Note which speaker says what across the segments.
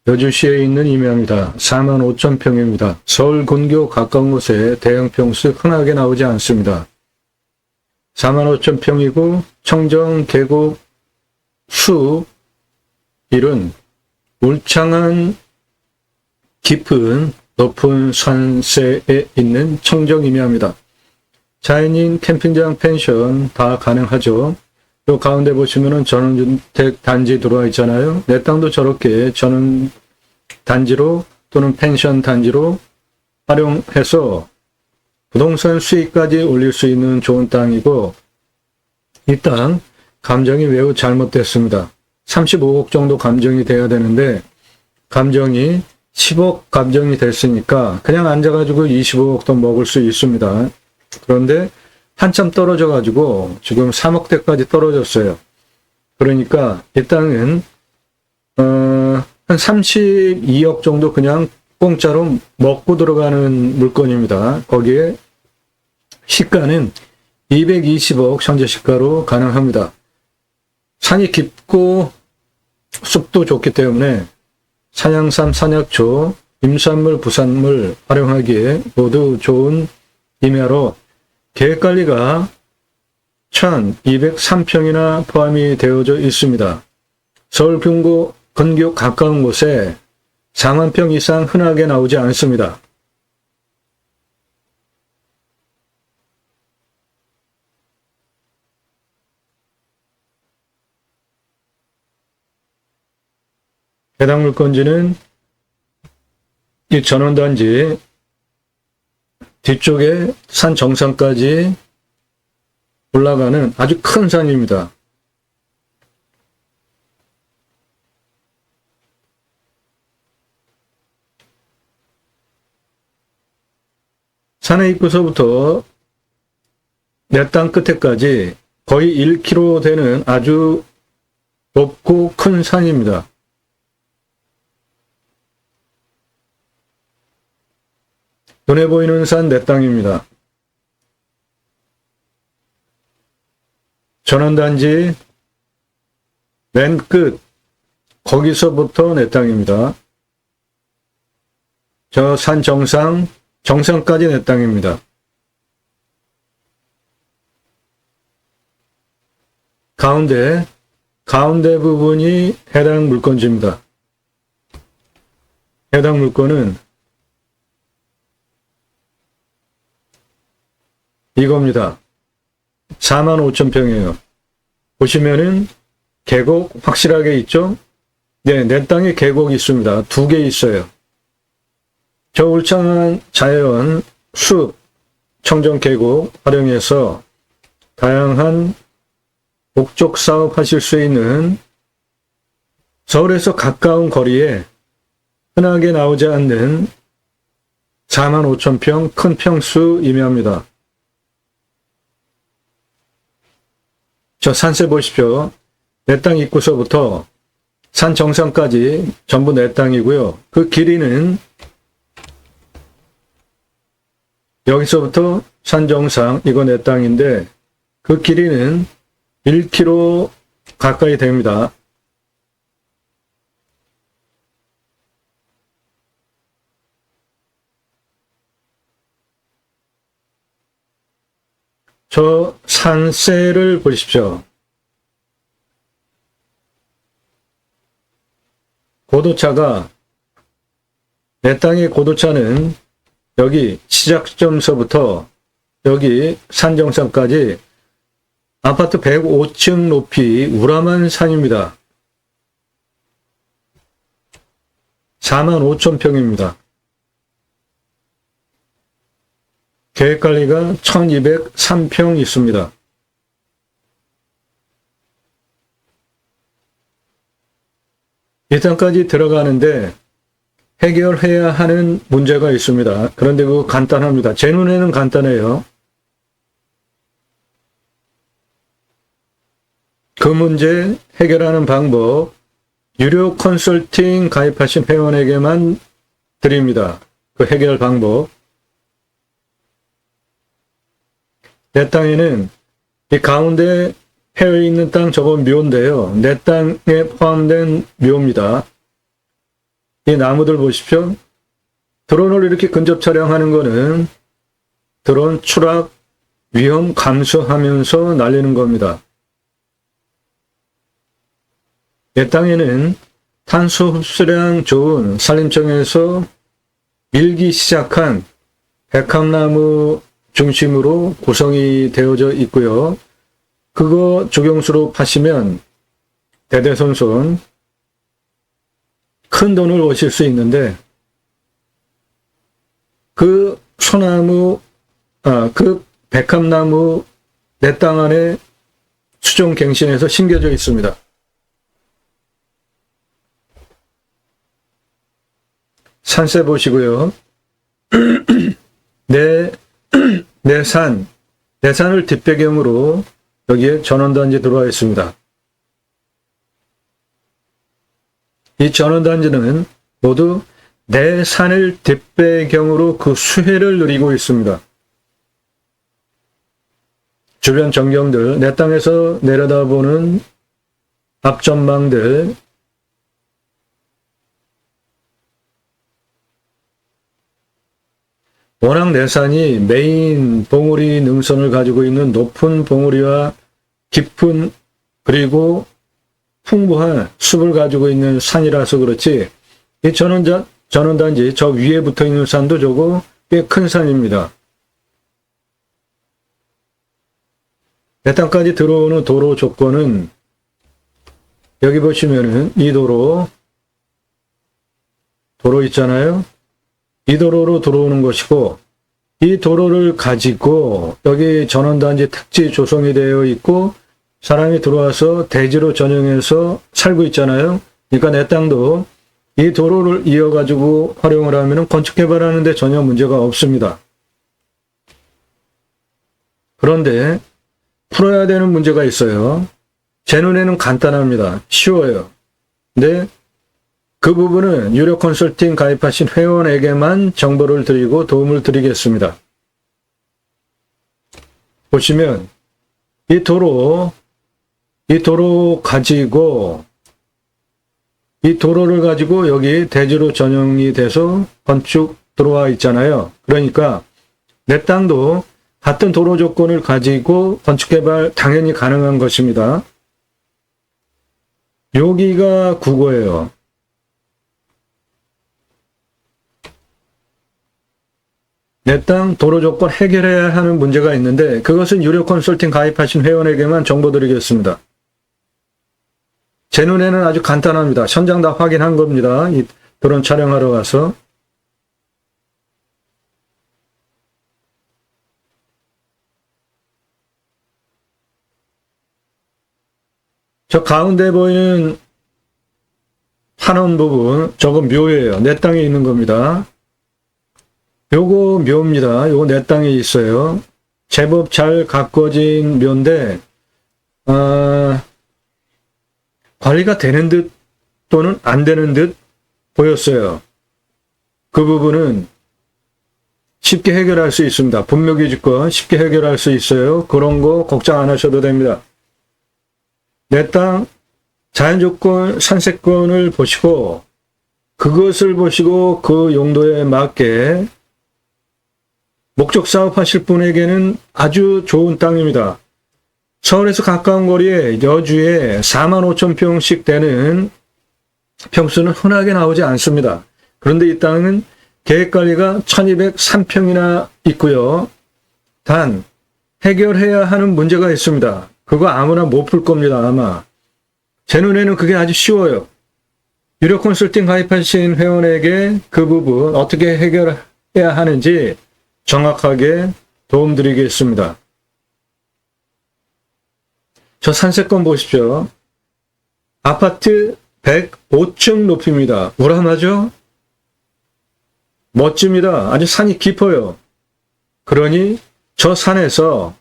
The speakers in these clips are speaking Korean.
Speaker 1: 여주시에 있는 임야입니다. 45,000평입니다. 서울 근교 가까운 곳에 대형 평수 흔하게 나오지 않습니다. 45,000평이고 청정 계곡 수 1은 울창한 깊은 높은 산세에 있는 청정 임야입니다. 자연인, 캠핑장, 펜션 다 가능하죠. 요 가운데 보시면은 전원주택 단지 들어와 있잖아요. 내 땅도 저렇게 전원 단지로 또는 펜션 단지로 활용해서 부동산 수익까지 올릴 수 있는 좋은 땅이고, 이 땅 감정이 매우 잘못됐습니다. 35억 정도 감정이 돼야 되는데 감정이 10억 감정이 됐으니까 그냥 앉아가지고 25억도 먹을 수 있습니다. 그런데 한참 떨어져가지고 지금 3억대까지 떨어졌어요. 그러니까 이 땅은 한 32억 정도 그냥 공짜로 먹고 들어가는 물건입니다. 거기에 시가는 220억 현재 시가로 가능합니다. 산이 깊고 숲도 좋기 때문에 산양삼, 산약초, 임산물, 부산물 활용하기에 모두 좋은 임야로 계획관리가 1,203평이나 포함이 되어져 있습니다. 서울 근교 가까운 곳에 4만 평 이상 흔하게 나오지 않습니다. 해당 물건지는 이 전원단지 뒤쪽에 산 정상까지 올라가는 아주 큰 산입니다. 산의 입구서부터 내 땅 끝에까지 거의 1km 되는 아주 높고 큰 산입니다. 눈에 보이는 산 내 땅입니다. 전원단지 맨 끝 거기서부터 내 땅입니다. 저 산 정상까지 내 땅입니다. 가운데 부분이 해당 물건지입니다. 해당 물건은 이겁니다. 45,000평이에요. 보시면은 계곡 확실하게 있죠? 네, 내 땅에 계곡이 있습니다. 2개 있어요. 저 울창한 자연, 숲, 청정 계곡 활용해서 다양한 목적 사업 하실 수 있는 서울에서 가까운 거리에 흔하게 나오지 않는 45,000평 큰 평수 임야입니다. 저 산세 보십시오. 내 땅 입구서부터 산 정상까지 전부 내 땅이고요. 그 길이는 여기서부터 산 정상, 이거 내 땅인데 그 길이는 1km 가까이 됩니다. 저 산세를 보십시오. 고도차가, 내 땅의 고도차는 여기 시작점서부터 여기 산 정상까지 아파트 105층 높이 우람한 산입니다. 45,000평입니다. 계획관리가 1,203평 있습니다. 이 땅까지 들어가는데 해결해야 하는 문제가 있습니다. 그런데 그거 간단합니다. 제 눈에는 간단해요. 그 문제 해결하는 방법, 유료 컨설팅 가입하신 회원에게만 드립니다. 그 해결 방법. 내 땅에는 이 가운데 해에 있는 땅 저거 묘인데요. 내 땅에 포함된 묘입니다. 이 나무들 보십시오. 드론을 이렇게 근접 촬영하는 거는 드론 추락 위험 감소하면서 날리는 겁니다. 이 땅에는 탄소 흡수량 좋은 산림청에서 밀기 시작한 백합나무 중심으로 구성이 되어져 있고요. 그거 조경수로 파시면 대대손손 큰 돈을 버실 수 있는데 그 소나무, 그 백합나무 내 땅 안에 수종갱신해서 심겨져 있습니다. 산세 보시고요. 내 산을 뒷배경으로 여기에 전원단지 들어와 있습니다. 이 전원단지는 모두 내 산을 뒷배경으로 그 수혜를 누리고 있습니다. 주변 전경들, 내 땅에서 내려다보는 앞전망들, 워낙 내 산이 메인 봉우리 능선을 가지고 있는 높은 봉우리와 깊은 그리고 풍부한 숲을 가지고 있는 산이라서 그렇지, 이 전원단지 저 위에 붙어 있는 산도 저거 꽤 큰 산입니다. 내 땅까지 들어오는 도로 조건은 여기 보시면은 이 도로 있잖아요. 이 도로로 들어오는 것이고, 이 도로를 가지고 여기 전원단지 택지 조성이 되어 있고 사람이 들어와서 대지로 전용해서 살고 있잖아요. 그러니까 내 땅도 이 도로를 이어가지고 활용을 하면 건축개발하는 데 전혀 문제가 없습니다. 그런데 풀어야 되는 문제가 있어요. 제 눈에는 간단합니다. 쉬워요. 근데 그 부분은 유료 컨설팅 가입하신 회원에게만 정보를 드리고 도움을 드리겠습니다. 보시면 이 도로 가지고 이 도로를 가지고 여기 대지로 전용이 돼서 건축 들어와 있잖아요. 그러니까 내 땅도 같은 도로 조건을 가지고 건축개발 당연히 가능한 것입니다. 여기가 국어예요. 내 땅 도로 조건 해결해야 하는 문제가 있는데 그것은 유료 컨설팅 가입하신 회원에게만 정보 드리겠습니다. 제 눈에는 아주 간단합니다. 현장 다 확인한 겁니다. 이 드론 촬영하러 가서. 저 가운데 보이는 파란 부분, 저거 묘예요. 내 땅에 있는 겁니다. 요거 묘입니다. 요거 내 땅에 있어요. 제법 잘 가꿔진 묘인데, 관리가 되는 듯 또는 안 되는 듯 보였어요. 그 부분은 쉽게 해결할 수 있습니다. 분묘기지권 쉽게 해결할 수 있어요. 그런 거 걱정 안 하셔도 됩니다. 내 땅 자연조건 산세권을 보시고 그것을 보시고 그 용도에 맞게 목적 사업하실 분에게는 아주 좋은 땅입니다. 서울에서 가까운 거리에 여주에 45,000평씩 되는 평수는 흔하게 나오지 않습니다. 그런데 이 땅은 계획관리가 1203평이나 있고요. 단 해결해야 하는 문제가 있습니다. 그거 아무나 못 풀 겁니다. 아마. 제 눈에는 그게 아주 쉬워요. 유료 컨설팅 가입하신 회원에게 그 부분 어떻게 해결해야 하는지 정확하게 도움드리겠습니다. 저 산세권 보십시오. 아파트 105층 높이입니다. 우람하죠? 멋집니다. 아주 산이 깊어요. 그러니 저 산에서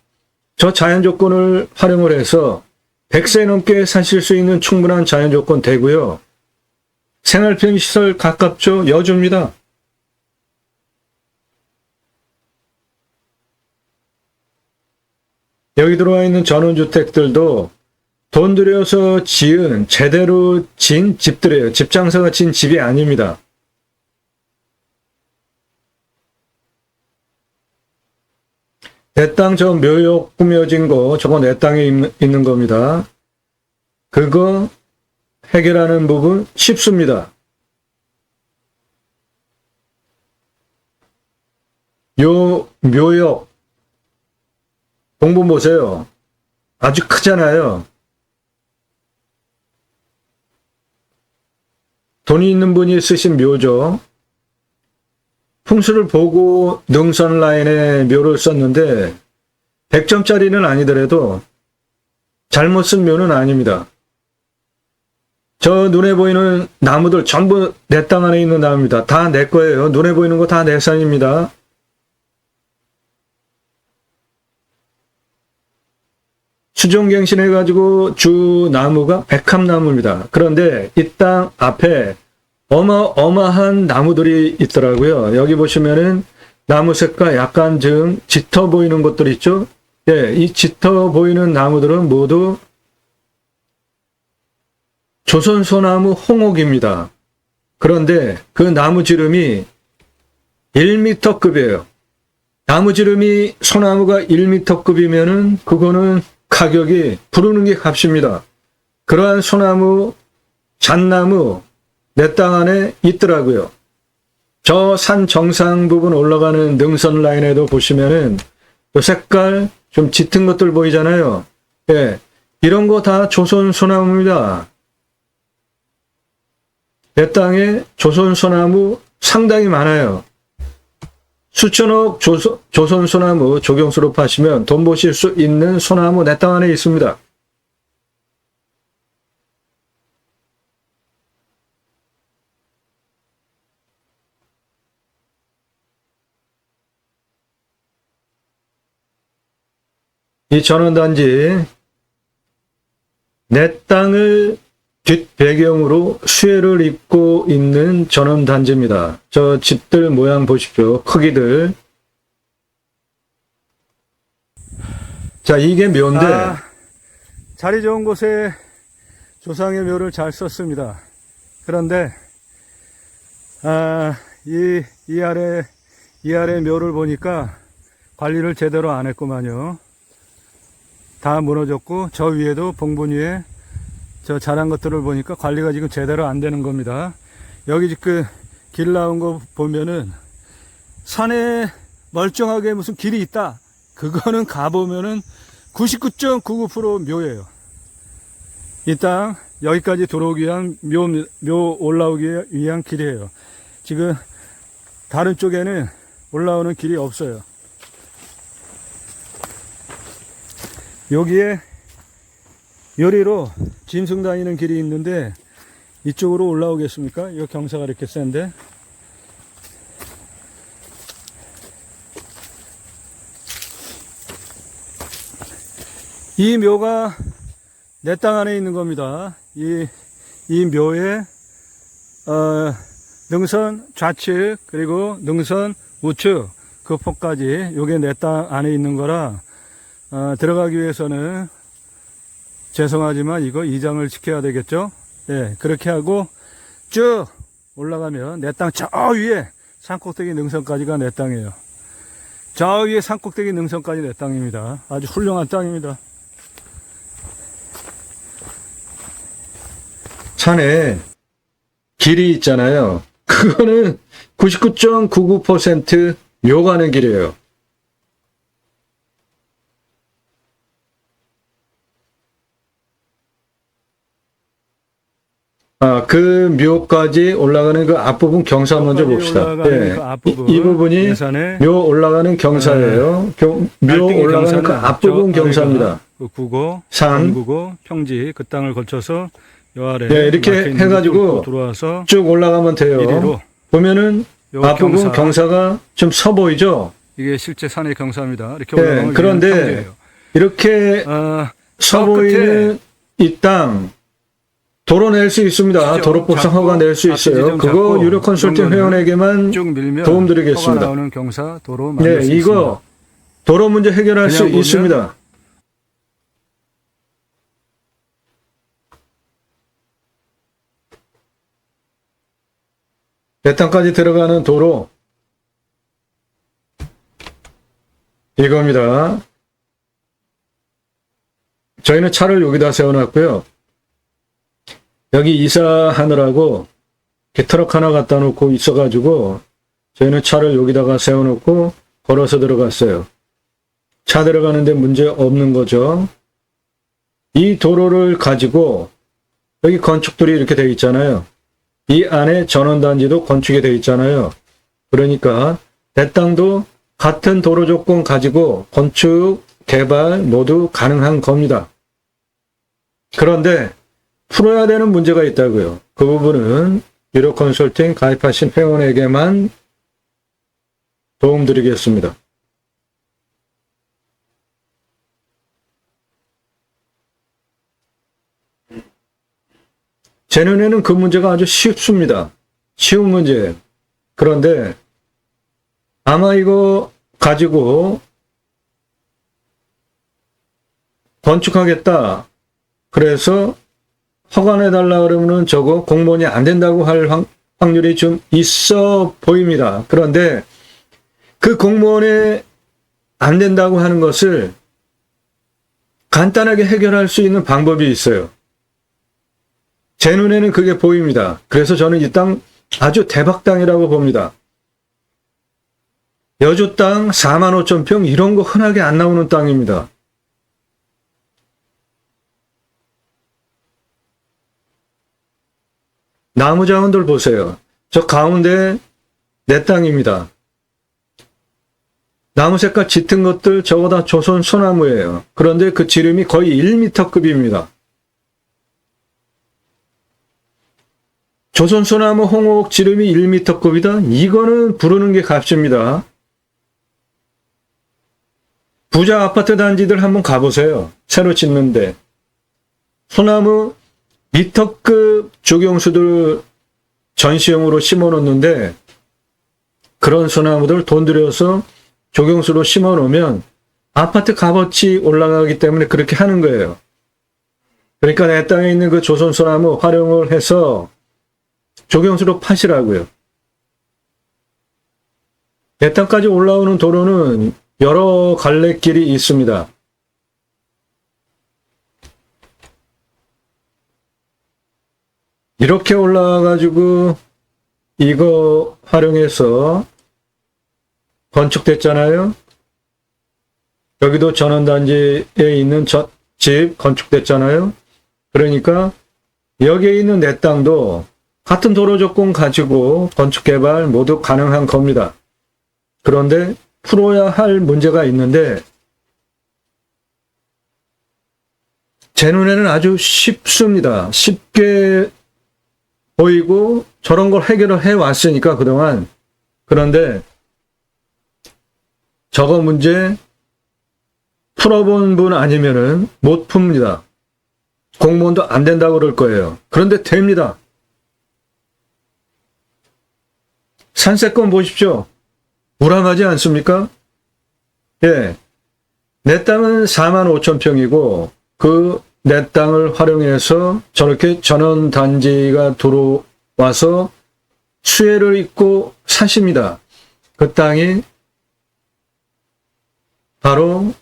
Speaker 1: 저 자연조건을 활용을 해서 100세 넘게 사실 수 있는 충분한 자연조건 되고요. 생활편의시설 가깝죠? 여주입니다. 여기 들어와 있는 전원주택들도 돈 들여서 지은 제대로 진 집들이에요. 집 장사가 진 집이 아닙니다. 내 땅 저 묘역 꾸며진 거 저거 내 땅에 있는 겁니다. 그거 해결하는 부분 쉽습니다. 요 묘역 공부 보세요. 아주 크잖아요. 돈이 있는 분이 쓰신 묘죠. 풍수를 보고 능선 라인에 묘를 썼는데 100점짜리는 아니더라도 잘못 쓴 묘는 아닙니다. 저 눈에 보이는 나무들 전부 내 땅 안에 있는 나무입니다. 다 내 거예요. 눈에 보이는 거 다 내 산입니다. 수종갱신해가지고 주 나무가 백합나무입니다. 그런데 이 땅 앞에 어마어마한 나무들이 있더라고요. 여기 보시면은 나무 색깔 약간 좀 짙어 보이는 것들 있죠? 예, 이 짙어 보이는 나무들은 모두 조선소나무 홍옥입니다. 그런데 그 나무 지름이 1m급이에요. 나무 지름이 소나무가 1m급이면은 그거는 가격이 부르는 게 값입니다. 그러한 소나무, 잣나무 내 땅 안에 있더라고요. 저 산 정상 부분 올라가는 능선 라인에도 보시면은 요 색깔 좀 짙은 것들 보이잖아요. 예, 이런 거 다 조선 소나무입니다. 내 땅에 조선 소나무 상당히 많아요. 수천억 조선 소나무 조경수로 파시면 돈 버실 수 있는 소나무 내 땅 안에 있습니다. 이 전원단지 내 땅을 뒷배경으로 수혜를 입고 있는 전원단지입니다. 저 집들 모양 보십시오. 크기들. 자, 이게 묘인데
Speaker 2: 자리 좋은 곳에 조상의 묘를 잘 썼습니다. 그런데 이 아래 묘를 보니까 관리를 제대로 안 했구만요. 다 무너졌고 저 위에도 봉분 위에 저 자란 것들을 보니까 관리가 지금 제대로 안 되는 겁니다. 여기 지금 길 나온 거 보면은 산에 멀쩡하게 무슨 길이 있다. 그거는 가보면은 99.99% 묘예요. 이 땅 여기까지 들어오기 위한 묘 올라오기 위한 길이에요. 지금 다른 쪽에는 올라오는 길이 없어요. 여기에 요리로 짐승 다니는 길이 있는데 이쪽으로 올라오겠습니까? 이 경사가 이렇게 센데. 이 묘가 내 땅 안에 있는 겁니다. 이 묘에 능선 좌측 그리고 능선 우측 그 폭까지 요게 내 땅 안에 있는 거라 들어가기 위해서는 죄송하지만 이거 이장을 지켜야 되겠죠. 예, 그렇게 하고 쭉 올라가면 내 땅 저 위에 산꼭대기 능선까지가 내 땅이에요. 저 위에 산꼭대기 능선까지 내 땅입니다. 아주 훌륭한 땅입니다.
Speaker 1: 산에 길이 있잖아요. 그거는 99.99% 묘가는 길이에요. 그 묘까지 올라가는 그 앞부분 경사 먼저 봅시다. 네.
Speaker 2: 그 앞부분,
Speaker 1: 이 부분이 묘 올라가는 경사예요. 묘 올라가는 그 앞부분 경사입니다.
Speaker 2: 그 구고,
Speaker 1: 산,
Speaker 2: 구고, 평지 그 땅을 거쳐서 요 아래
Speaker 1: 네, 이렇게 해가지고
Speaker 2: 들어와서
Speaker 1: 쭉 올라가면 돼요.
Speaker 2: 이리로
Speaker 1: 보면은 앞부분 경사가 좀 서 보이죠?
Speaker 2: 이게 실제 산의 경사입니다. 이렇게
Speaker 1: 네,
Speaker 2: 올라가면
Speaker 1: 그런데
Speaker 2: 평지예요.
Speaker 1: 이렇게 서 보이는 이 땅 도로 낼 수 있습니다. 도로법상 허가 낼 수 있어요. 그거 유료 컨설팅 회원에게만 도움 드리겠습니다.
Speaker 2: 나오는 경사 도로
Speaker 1: 네, 이거 도로 문제 해결할 수 있습니다. 내 땅까지 들어가는 도로 이겁니다. 저희는 차를 여기다 세워놨고요. 여기 이사하느라고 이렇게 트럭 하나 갖다 놓고 있어가지고 저희는 차를 여기다가 세워놓고 걸어서 들어갔어요. 차 들어가는데 문제 없는 거죠. 이 도로를 가지고 여기 건축들이 이렇게 되어 있잖아요. 이 안에 전원단지도 건축이 되어 있잖아요. 그러니까 내 땅도 같은 도로 조건 가지고 건축, 개발 모두 가능한 겁니다. 그런데 풀어야 되는 문제가 있다고요. 그 부분은 유료 컨설팅 가입하신 회원에게만 도움드리겠습니다. 제 눈에는 그 문제가 아주 쉽습니다. 쉬운 문제예요. 그런데 아마 이거 가지고 건축하겠다. 그래서 허가내달라 그러면은 저거 공무원이 안 된다고 할 확률이 좀 있어 보입니다. 그런데 그 공무원에 안 된다고 하는 것을 간단하게 해결할 수 있는 방법이 있어요. 제 눈에는 그게 보입니다. 그래서 저는 이 땅 아주 대박 땅이라고 봅니다. 여주 땅 45,000평 이런 거 흔하게 안 나오는 땅입니다. 나무 자원들 보세요. 저 가운데 내 땅입니다. 나무 색깔 짙은 것들 저거 다 조선 소나무예요. 그런데 그 지름이 거의 1m급입니다. 조선 소나무 홍옥 지름이 1m급이다? 이거는 부르는 게 값입니다. 부자 아파트 단지들 한번 가보세요. 새로 짓는데. 소나무 미터급 조경수들 전시용으로 심어 놓는데 그런 소나무들 돈 들여서 조경수로 심어 놓으면 아파트 값어치 올라가기 때문에 그렇게 하는 거예요. 그러니까 내 땅에 있는 그 조선 소나무 활용을 해서 조경수로 파시라고요. 내 땅까지 올라오는 도로는 여러 갈래길이 있습니다. 이렇게 올라와가지고 이거 활용해서 건축됐잖아요. 여기도 전원단지에 있는 집 건축됐잖아요. 그러니까 여기에 있는 내 땅도 같은 도로 조건 가지고 건축 개발 모두 가능한 겁니다. 그런데 풀어야 할 문제가 있는데 제 눈에는 아주 쉽습니다. 쉽게 보이고 저런 걸 해결을 해왔으니까 그동안. 그런데 저거 문제 풀어본 분 아니면은 못 풉니다. 공무원도 안 된다고 그럴 거예요. 그런데 됩니다. 산세권 보십시오. 우람하지 않습니까? 예. 내 땅은 45,000평이고 그 내 땅을 활용해서 저렇게 전원단지가 들어와서 수혜를 입고 사십니다. 그 땅이 바로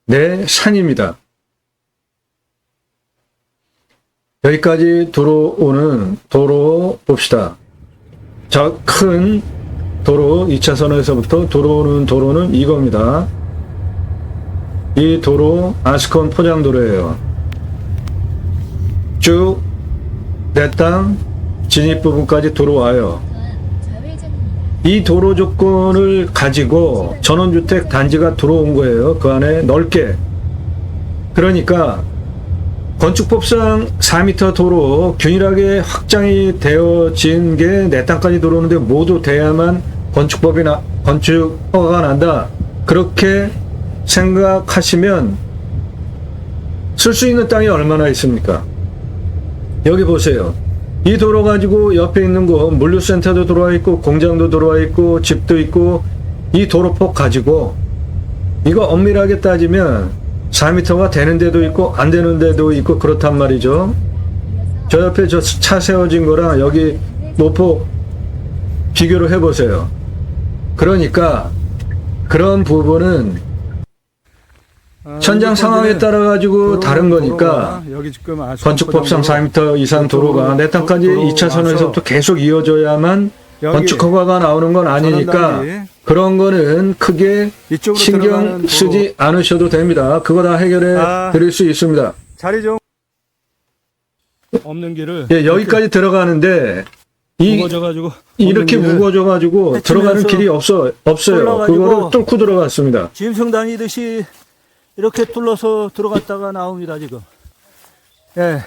Speaker 1: 내 산입니다. 여기까지 들어오는 도로 봅시다. 저 큰 도로 2차선에서부터 들어오는 도로는 이겁니다. 이 도로 아스콘 포장도로예요. 쭉 내 땅 진입 부분까지 들어와요. 이 도로 조건을 가지고 전원주택 단지가 들어온 거예요. 그 안에 넓게. 그러니까 건축법상 4m 도로 균일하게 확장이 되어진 게 내 땅까지 들어오는데 모두 돼야만 건축 허가가 난다. 그렇게 생각하시면 쓸 수 있는 땅이 얼마나 있습니까? 여기 보세요. 이 도로 가지고 옆에 있는 거 물류센터도 들어와 있고 공장도 들어와 있고 집도 있고 이 도로폭 가지고 이거 엄밀하게 따지면 4m가 되는 데도 있고 안 되는 데도 있고 그렇단 말이죠. 저 옆에 저 차 세워진 거랑 여기 노폭 비교를 해보세요. 그러니까 그런 부분은 현장 상황에 따라 가지고 다른 거니까
Speaker 2: 여기 지금
Speaker 1: 건축법상 4m 이상 도로가 내 땅까지
Speaker 2: 도로
Speaker 1: 2차선에서부터 계속 이어져야만
Speaker 2: 여기
Speaker 1: 건축 허가가 나오는 건 아니니까
Speaker 2: 전원단지
Speaker 1: 그런 거는 크게
Speaker 2: 이쪽으로
Speaker 1: 신경
Speaker 2: 들어가는 도로.
Speaker 1: 쓰지 않으셔도 됩니다. 그거 다 해결해 드릴 수 있습니다.
Speaker 2: 자리 좀 없는 길을
Speaker 1: 예, 여기까지 들어가는데
Speaker 2: 무거워져가지고
Speaker 1: 이렇게
Speaker 2: 없는 길을
Speaker 1: 무거워져가지고 들어가는 길이 없어요.
Speaker 2: 뚫어가지고
Speaker 1: 그거를 뚫고 들어갔습니다.
Speaker 2: 짐승 다니듯이 이렇게 뚫러서 들어갔다가 나옵니다 지금. 예,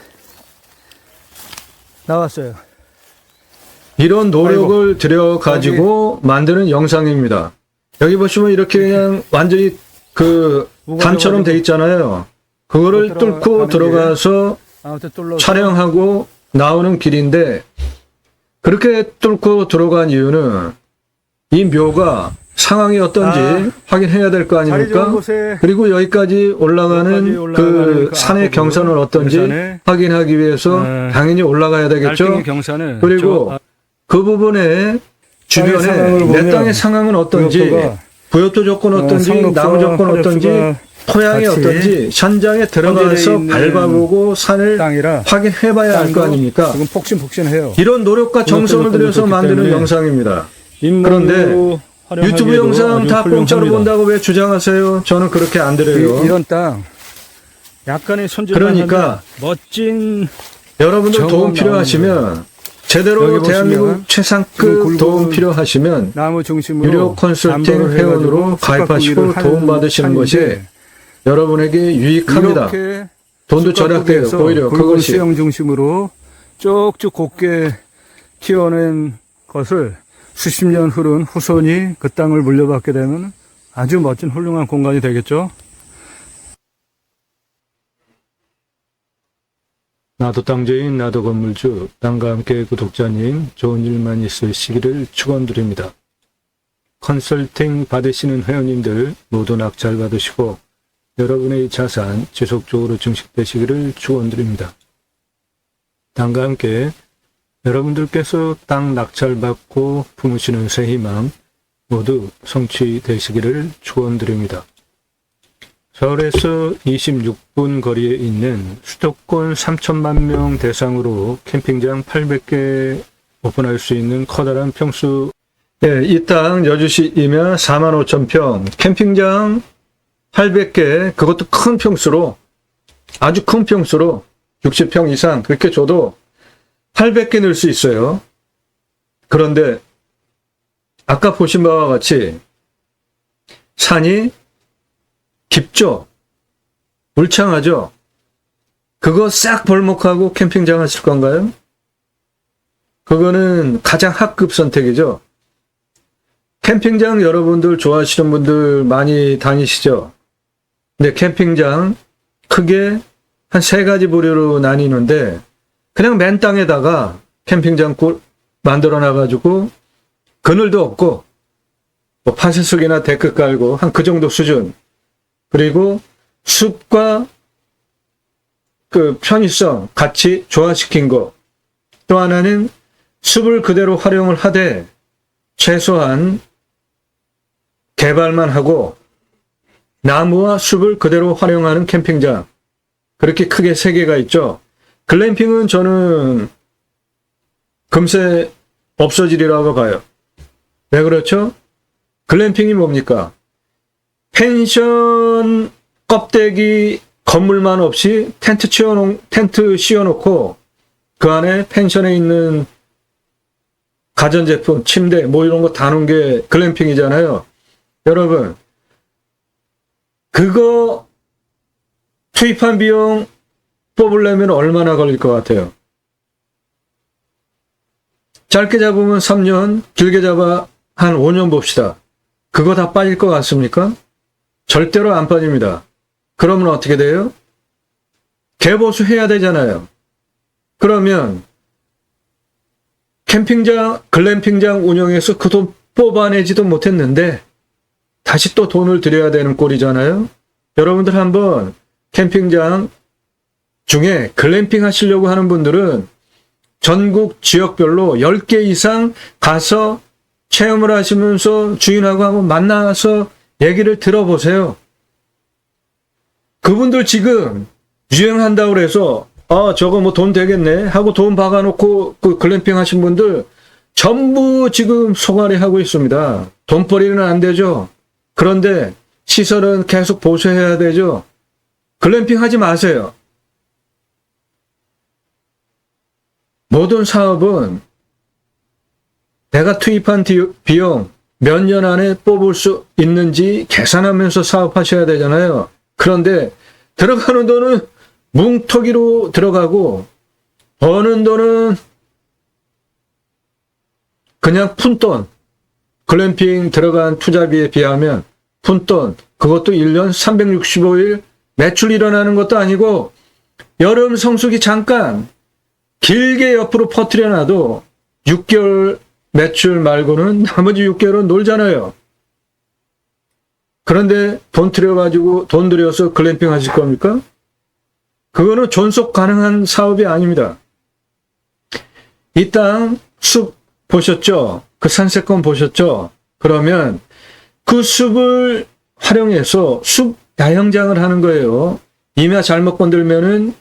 Speaker 2: 나왔어요.
Speaker 1: 이런 노력을 들여가지고 만드는 영상입니다. 여기 보시면 이렇게 그냥 완전히 그 단처럼 돼 있잖아요. 그거를 뚫고 들어가서
Speaker 2: 아무튼 뚫러서
Speaker 1: 촬영하고 나오는 길인데 그렇게 뚫고 들어간 이유는 이 묘가 상황이 어떤지 확인해야 될 거
Speaker 2: 자리 좋은
Speaker 1: 아닙니까?
Speaker 2: 곳에
Speaker 1: 그리고 여기까지 올라가는 그 산의 경사는 어떤지
Speaker 2: 경산에
Speaker 1: 확인하기 위해서 당연히 올라가야 되겠죠.
Speaker 2: 날등의 경사는
Speaker 1: 그리고 그 부분에 주변에
Speaker 2: 상황을
Speaker 1: 내
Speaker 2: 보면
Speaker 1: 땅의 상황은 어떤지,
Speaker 2: 부엽도가,
Speaker 1: 부엽도 조건 어떤지,
Speaker 2: 상록수와
Speaker 1: 나무 조건 어떤지,
Speaker 2: 화력수가
Speaker 1: 토양이
Speaker 2: 같이
Speaker 1: 어떤지 현장에 들어가서
Speaker 2: 있는
Speaker 1: 밟아보고 산을
Speaker 2: 땅이라
Speaker 1: 확인해봐야 할 거 아닙니까?
Speaker 2: 지금 폭신폭신해요.
Speaker 1: 이런 노력과 정성을
Speaker 2: 부엽도
Speaker 1: 들여서
Speaker 2: 그렇기
Speaker 1: 만드는
Speaker 2: 때문에
Speaker 1: 영상입니다.
Speaker 2: 인문으로
Speaker 1: 그런데
Speaker 2: 활용하기에도
Speaker 1: 유튜브 영상
Speaker 2: 아주
Speaker 1: 다 공짜로
Speaker 2: 훌륭합니다.
Speaker 1: 본다고 왜 주장하세요? 저는 그렇게 안 드려요.
Speaker 2: 이런 땅 약간의 손질만
Speaker 1: 그러니까
Speaker 2: 하면 멋진
Speaker 1: 여러분들 도움
Speaker 2: 정원
Speaker 1: 필요하시면 제대로
Speaker 2: 여기
Speaker 1: 대한민국
Speaker 2: 보시면
Speaker 1: 최상급
Speaker 2: 굵은
Speaker 1: 도움 필요하시면
Speaker 2: 나무 중심으로
Speaker 1: 유료 컨설팅
Speaker 2: 담보를
Speaker 1: 회원으로
Speaker 2: 해가지고
Speaker 1: 가입하시고
Speaker 2: 숙박구이를
Speaker 1: 도움
Speaker 2: 하는
Speaker 1: 받으시는 것이
Speaker 2: 판인데
Speaker 1: 여러분에게 유익합니다.
Speaker 2: 이렇게
Speaker 1: 돈도 절약돼요.
Speaker 2: 숙박구에서
Speaker 1: 오히려
Speaker 2: 굵은
Speaker 1: 그것이.
Speaker 2: 수영 중심으로 쭉쭉 곱게 키워낸 것을 수십 년 흐른 후손이 그 땅을 물려받게 되면 아주 멋진 훌륭한 공간이 되겠죠.
Speaker 1: 나도 땅주인, 나도 건물주, 땅과 함께 구독자님 좋은 일만 있으시기를 축원드립니다. 컨설팅 받으시는 회원님들 모두 낙찰 받으시고 여러분의 자산 지속적으로 증식되시기를 축원드립니다. 땅과 함께 여러분들께서 땅 낙찰받고 품으시는 새 희망 모두 성취되시기를 축원드립니다. 서울에서 26분 거리에 있는 수도권 3천만 명 대상으로 캠핑장 800개 오픈할 수 있는 커다란 평수. 예, 이 땅 여주시이면 45,000평, 캠핑장 800개, 그것도 큰 평수로, 아주 큰 평수로 60평 이상 그렇게 줘도 800개 넣을 수 있어요. 그런데 아까 보신 바와 같이 산이 깊죠? 울창하죠? 그거 싹 벌목하고 캠핑장 하실 건가요? 그거는 가장 하급 선택이죠. 캠핑장 여러분들 좋아하시는 분들 많이 다니시죠? 근데 캠핑장 크게 한 3가지 부류로 나뉘는데 그냥 맨 땅에다가 캠핑장 만들어 놔가지고 그늘도 없고 뭐 파쇄석이나 데크 깔고 한 그 정도 수준. 그리고 숲과 그 편의성 같이 조화시킨 거. 또 하나는 숲을 그대로 활용을 하되 최소한 개발만 하고 나무와 숲을 그대로 활용하는 캠핑장. 그렇게 크게 3개가 있죠. 글램핑은 저는 금세 없어지리라고 봐요. 왜 그렇죠? 글램핑이 뭡니까? 펜션 껍데기 건물만 없이 텐트 씌워놓고 그 안에 펜션에 있는 가전제품, 침대 뭐 이런 거 다 놓은 게 글램핑이잖아요. 여러분, 그거 투입한 비용 뽑으려면 얼마나 걸릴 것 같아요? 짧게 잡으면 3년, 길게 잡아 한 5년 봅시다. 그거 다 빠질 것 같습니까? 절대로 안 빠집니다. 그러면 어떻게 돼요? 개보수 해야 되잖아요. 그러면 캠핑장, 글램핑장 운영해서 그 돈 뽑아내지도 못했는데 다시 또 돈을 들여야 되는 꼴이잖아요. 여러분들 한번 캠핑장 중에 글램핑 하시려고 하는 분들은 전국 지역별로 10개 이상 가서 체험을 하시면서 주인하고 한번 만나서 얘기를 들어보세요. 그분들 지금 유행한다고 그래서 저거 뭐 돈 되겠네 하고 돈 박아놓고 그 글램핑 하신 분들 전부 지금 소갈이 하고 있습니다. 돈벌이는 안 되죠. 그런데 시설은 계속 보수해야 되죠. 글램핑 하지 마세요. 모든 사업은 내가 투입한 비용 몇 년 안에 뽑을 수 있는지 계산하면서 사업하셔야 되잖아요. 그런데 들어가는 돈은 뭉터기로 들어가고 버는 돈은 그냥 푼돈, 글램핑 들어간 투자비에 비하면 푼돈, 그것도 1년 365일 매출 일어나는 것도 아니고 여름 성수기 잠깐 길게 옆으로 퍼뜨려놔도 6개월 매출 말고는 나머지 6개월은 놀잖아요. 그런데 돈 들여서 글램핑 하실 겁니까? 그거는 존속 가능한 사업이 아닙니다. 이 땅 숲 보셨죠? 그 산세권 보셨죠? 그러면 그 숲을 활용해서 숲 야영장을 하는 거예요. 임야 잘못 건들면은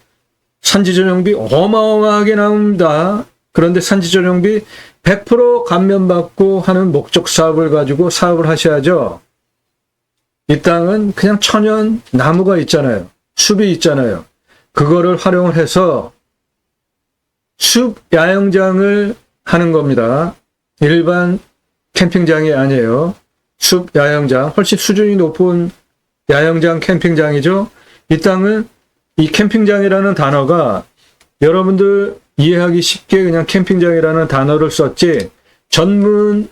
Speaker 1: 산지조정비 어마어마하게 나옵니다. 그런데 산지조정비 100% 감면받고 하는 목적 사업을 가지고 사업을 하셔야죠. 이 땅은 그냥 천연 나무가 있잖아요. 숲이 있잖아요. 그거를 활용을 해서 숲 야영장을 하는 겁니다. 일반 캠핑장이 아니에요. 숲 야영장, 훨씬 수준이 높은 야영장 캠핑장이죠. 이 땅은 이 캠핑장이라는 단어가 여러분들 이해하기 쉽게 그냥 캠핑장이라는 단어를 썼지 전문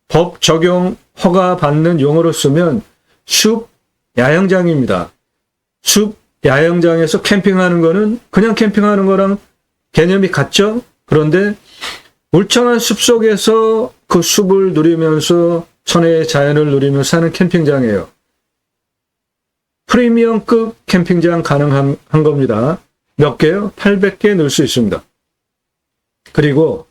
Speaker 1: 법 적용 허가 받는 용어로 쓰면 숲 야영장입니다. 숲 야영장에서 캠핑하는 거는 그냥 캠핑하는 거랑 개념이 같죠? 그런데 울창한 숲 속에서 그 숲을 누리면서 천혜의 자연을 누리면서 사는 캠핑장이에요. 프리미엄급 캠핑장 가능한 겁니다. 몇 개요? 800개 넣을 수 있습니다. 그리고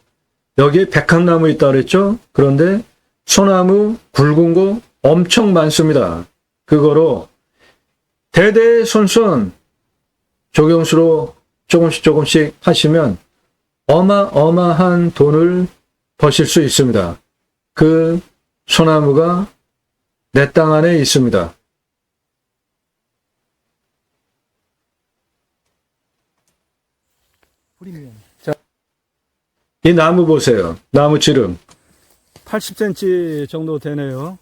Speaker 1: 여기에 백합나무 있다고 그랬죠? 그런데 소나무 굵은 거 엄청 많습니다. 그거로 대대손손 조경수로 조금씩 하시면 어마어마한 돈을 버실 수 있습니다. 그 소나무가 내 땅 안에 있습니다. 자, 이 나무 보세요. 나무 지름.
Speaker 2: 80cm 정도 되네요.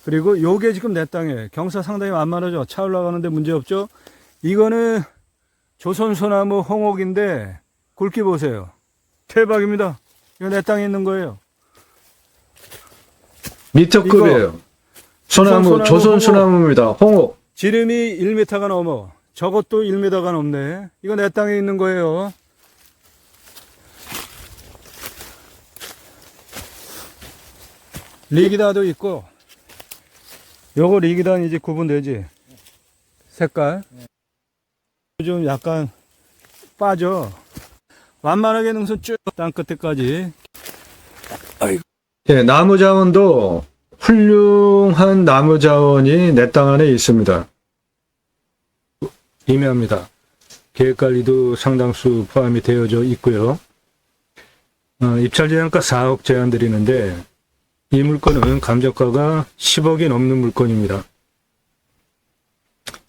Speaker 2: 그리고 요게 지금 내 땅에 경사 상당히 만만하죠. 차 올라가는데 문제 없죠. 이거는 조선소나무 홍옥인데 굵기 보세요. 대박입니다. 이거 내 땅에 있는 거예요.
Speaker 1: 미터급이에요. 소나무, 조선소나무입니다. 홍옥.
Speaker 2: 지름이 1m가 넘어. 저것도 1m가 넘네. 이거 내 땅에 있는 거예요. 리기다도 있고, 요거 리기다는 이제 구분되지? 색깔. 좀 약간 빠져. 완만하게 능선 쭉 땅 끝에까지.
Speaker 1: 예, 나무 자원도 훌륭한 나무 자원이 내 땅 안에 있습니다. 임야입니다. 계획관리도 상당수 포함이 되어져 있고요. 입찰 제한가 4억 제한 드리는데 이 물건은 감정가가 10억이 넘는 물건입니다.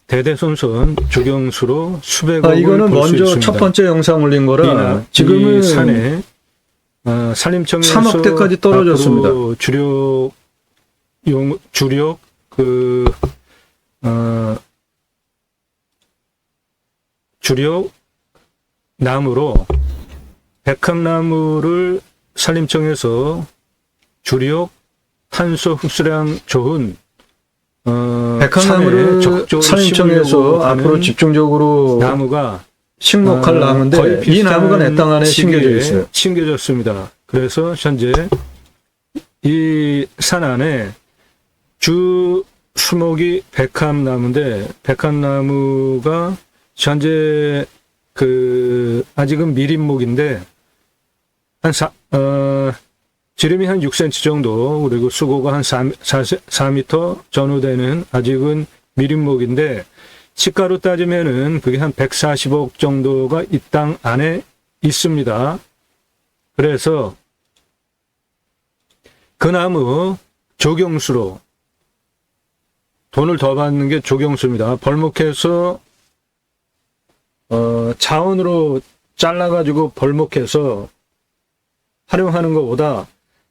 Speaker 1: 대대손손 조경수로 수백억을 이거는
Speaker 2: 벌 수
Speaker 1: 먼저
Speaker 2: 있습니다.
Speaker 1: 첫 번째 영상 올린 거라 지금은
Speaker 2: 이 산에 산림청에서
Speaker 1: 3억대까지 떨어졌습니다.
Speaker 2: 주력 주력 나무로 백합나무를 산림청에서 주력 탄소 흡수량 좋은
Speaker 1: 백합나무를 산림청에서 앞으로 집중적으로
Speaker 2: 나무가
Speaker 1: 식목할 나무인데 이 나무가 내 땅 안에 심겨져 있어요.
Speaker 2: 심겨졌습니다. 그래서 현재 이 산 안에 주 수목이 백합나무인데 백합나무가 현재 아직은 미린목인데 지름이 한 6cm 정도, 그리고 수고가 한 4m 전후 되는 아직은 미린목인데
Speaker 1: 시가로 따지면은 그게 한 140억 정도가 이 땅 안에 있습니다. 그래서 그 나무 조경수로 돈을 더 받는 게 조경수입니다. 벌목해서 자원으로 잘라가지고 벌목해서 활용하는 것보다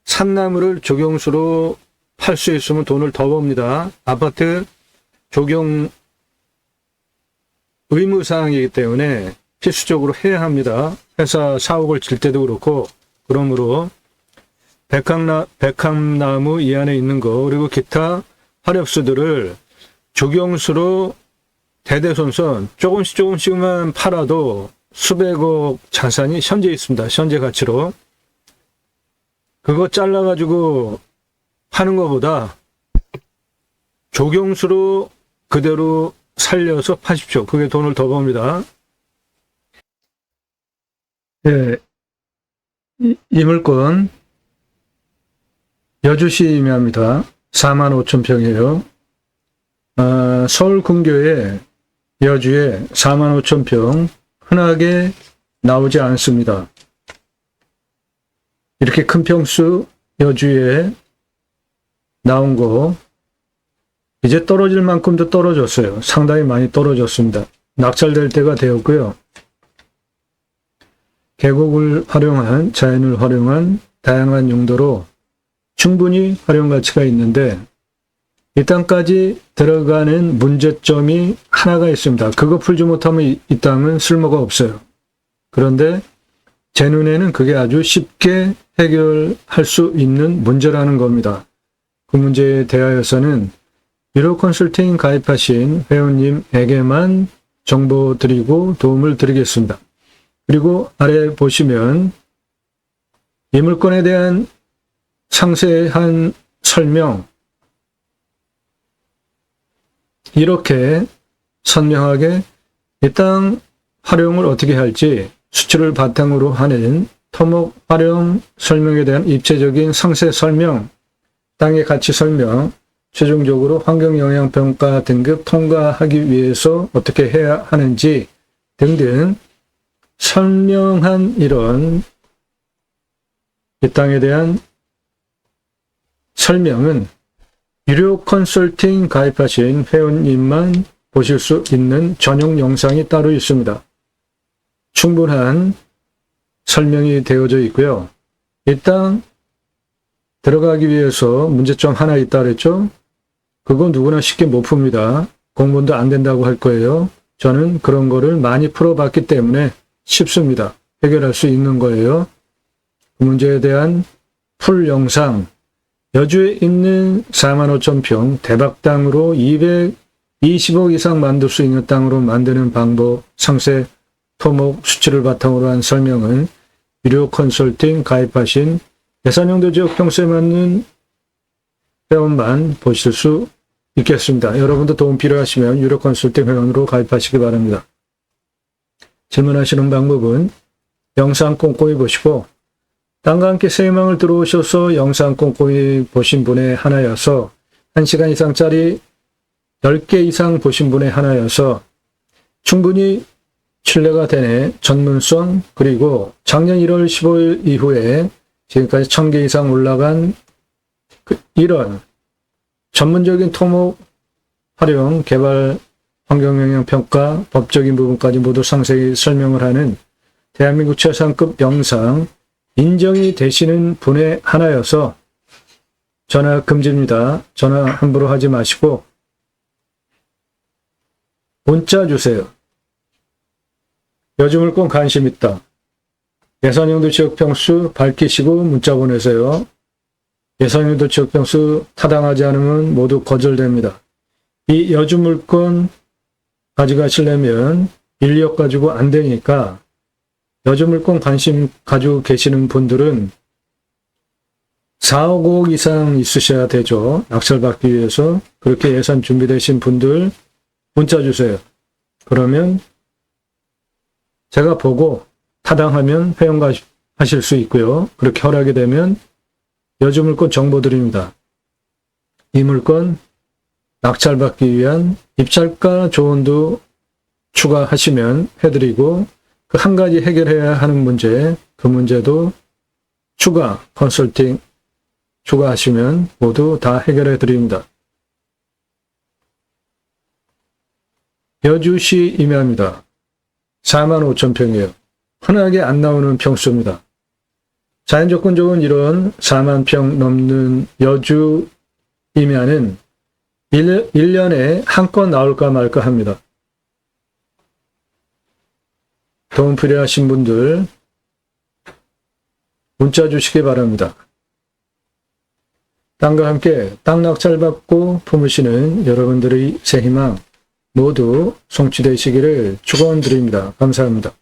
Speaker 1: 산나무를 조경수로 팔 수 있으면 돈을 더 법니다. 아파트 조경 의무사항이기 때문에 필수적으로 해야 합니다. 회사 사옥을 질 때도 그렇고. 그러므로 백합나무 이 안에 있는 거 그리고 기타 화렵수들을 조경수로 대대손손 조금씩만 팔아도 수백억 자산이 현재 있습니다. 현재 가치로. 그거 잘라가지고 파는 것보다 조경수로 그대로 살려서 파십시오. 그게 돈을 더 법니다. 예, 이 물건 여주시 임야입니다. 45,000평이에요. 서울 근교에 여주에 45,000평 흔하게 나오지 않습니다. 이렇게 큰 평수 여주에 나온 거 이제 떨어질 만큼도 떨어졌어요. 상당히 많이 떨어졌습니다. 낙찰될 때가 되었고요. 계곡을 활용한 자연을 활용한 다양한 용도로 충분히 활용 가치가 있는데 이 땅까지 들어가는 문제점이 하나가 있습니다. 그거 풀지 못하면 이 땅은 쓸모가 없어요. 그런데 제 눈에는 그게 아주 쉽게 해결할 수 있는 문제라는 겁니다. 그 문제에 대하여서는 유료 컨설팅 가입하신 회원님에게만 정보 드리고 도움을 드리겠습니다. 그리고 아래 보시면 이 물건에 대한 상세한 설명 이렇게 선명하게 이 땅 활용을 어떻게 할지 수출을 바탕으로 하는 토목 활용 설명에 대한 입체적인 상세 설명, 땅의 가치 설명, 최종적으로 환경영향평가 등급 통과하기 위해서 어떻게 해야 하는지 등등 설명한 이런 이 땅에 대한 설명은 유료 컨설팅 가입하신 회원님만 보실 수 있는 전용 영상이 따로 있습니다. 충분한 설명이 되어져 있고요. 이 땅 들어가기 위해서 문제점 하나 있다 그랬죠? 그건 누구나 쉽게 못 풉니다. 공부도 안 된다고 할 거예요. 저는 그런 거를 많이 풀어봤기 때문에 쉽습니다. 해결할 수 있는 거예요. 그 문제에 대한 풀 영상, 여주에 있는 45,000평 대박 땅으로 220억 이상 만들 수 있는 땅으로 만드는 방법, 상세, 토목, 수치를 바탕으로 한 설명은 유료 컨설팅 가입하신 예산용도 지역 평수에 맞는 회원만 보실 수 있겠습니다. 여러분도 도움 필요하시면 유료 컨설팅 회원으로 가입하시기 바랍니다. 질문하시는 방법은 영상 꼼꼼히 보시고 땅과 함께 세망을 들어오셔서 영상 꼼꼼히 보신 분의 하나여서 1시간 이상짜리 10개 이상 보신 분의 하나여서 충분히 신뢰가 되네 전문성 그리고 작년 1월 15일 이후에 지금까지 1000개 이상 올라간 이런 전문적인 토목 활용 개발 환경영향평가 법적인 부분까지 모두 상세히 설명을 하는 대한민국 최상급 영상 인정이 되시는 분의 하나여서 전화 금지입니다. 전화 함부로 하지 마시고 문자 주세요. 여주물건 관심 있다. 예산용도 지역평수 밝히시고 문자 보내세요. 예산용도 지역평수 타당하지 않으면 모두 거절됩니다. 이 여주물건 가져가시려면 인력 가지고 안 되니까 여주물건 관심 가지고 계시는 분들은 4억 5억 이상 있으셔야 되죠. 낙찰받기 위해서. 그렇게 예산 준비되신 분들 문자 주세요. 그러면 제가 보고 타당하면 회원 가입하실 수 있고요. 그렇게 허락이 되면 여주물건 정보 드립니다. 이 물건 낙찰받기 위한 입찰가 조언도 추가하시면 해드리고 그 한 가지 해결해야 하는 문제, 그 문제도 추가 컨설팅 추가하시면 모두 다 해결해 드립니다. 여주시 임야입니다. 45,000평이에요. 흔하게 안 나오는 평수입니다. 자연조건 좋은 이런 4만 평 넘는 여주 임야는 1년에 한 건 나올까 말까 합니다. 도움 필요하신 분들 문자 주시기 바랍니다. 땅과 함께 땅 낙찰받고 품으시는 여러분들의 새 희망 모두 성취되시기를 축원드립니다. 감사합니다.